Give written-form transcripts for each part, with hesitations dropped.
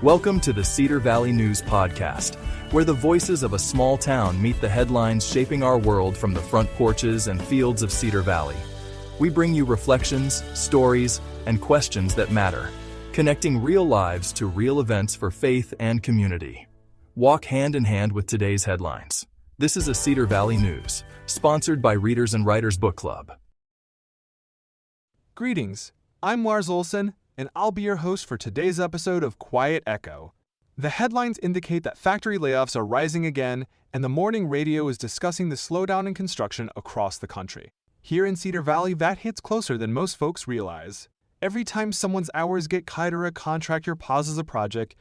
Welcome to the Cedar Valley News Podcast, where the voices of a small town meet the headlines shaping our world from the front porches and fields of Cedar Valley. We bring you reflections, stories, and questions that matter, connecting real lives to real events for faith and community. Walk hand in hand with today's headlines. This is a Cedar Valley News, sponsored by Readers and Writers Book Club. Greetings, I'm Lars Olson, and I'll be your host for today's episode of Quiet Echo. The headlines indicate that factory layoffs are rising again, and the morning radio is discussing the slowdown in construction across the country. Here in Cedar Valley, that hits closer than most folks realize. Every time someone's hours get cut or a contractor pauses a project,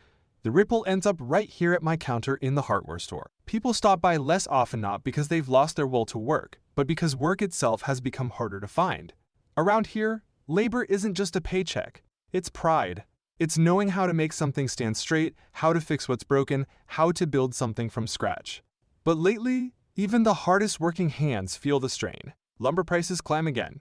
the ripple ends up right here at my counter in the hardware store. People stop by less often not because they've lost their will to work, but because work itself has become harder to find. Around here, labor isn't just a paycheck. It's pride. It's knowing how to make something stand straight, how to fix what's broken, how to build something from scratch. But lately, even the hardest working hands feel the strain. Lumber prices climb again.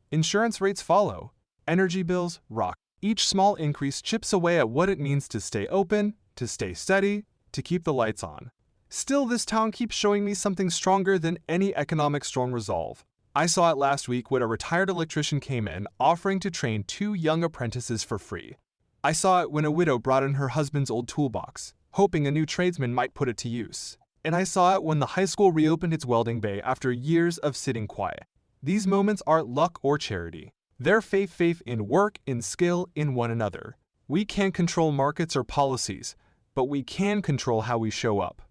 Insurance rates follow. Energy bills rock. Each small increase chips away at what it means to stay open, to stay steady, to keep the lights on. Still, this town keeps showing me something stronger than any economic strong resolve. I saw it last week when a retired electrician came in offering to train 2 young apprentices for free. I saw it when a widow brought in her husband's old toolbox, hoping a new tradesman might put it to use. And I saw it when the high school reopened its welding bay after years of sitting quiet. These moments aren't luck or charity. They're faith in work, in skill, in one another. We can't control markets or policies, but we can control how we show up.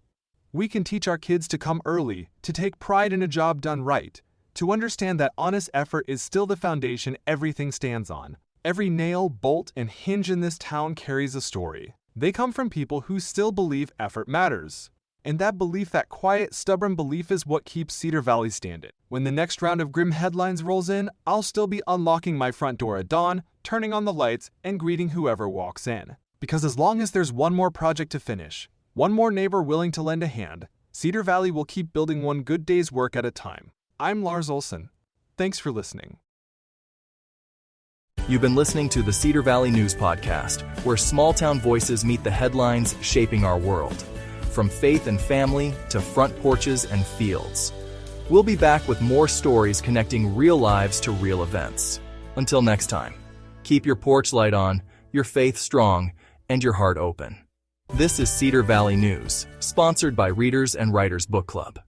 We can teach our kids to come early, to take pride in a job done right, to understand that honest effort is still the foundation everything stands on. Every nail, bolt, and hinge in this town carries a story. They come from people who still believe effort matters. And that belief, that quiet, stubborn belief, is what keeps Cedar Valley standing. When the next round of grim headlines rolls in, I'll still be unlocking my front door at dawn, turning on the lights, and greeting whoever walks in. Because as long as there's one more project to finish, one more neighbor willing to lend a hand, Cedar Valley will keep building one good day's work at a time. I'm Lars Olson. Thanks for listening. You've been listening to the Cedar Valley News Podcast, where small-town voices meet the headlines shaping our world. From faith and family to front porches and fields. We'll be back with more stories connecting real lives to real events. Until next time, keep your porch light on, your faith strong, and your heart open. This is Cedar Valley News, sponsored by Readers and Writers Book Club.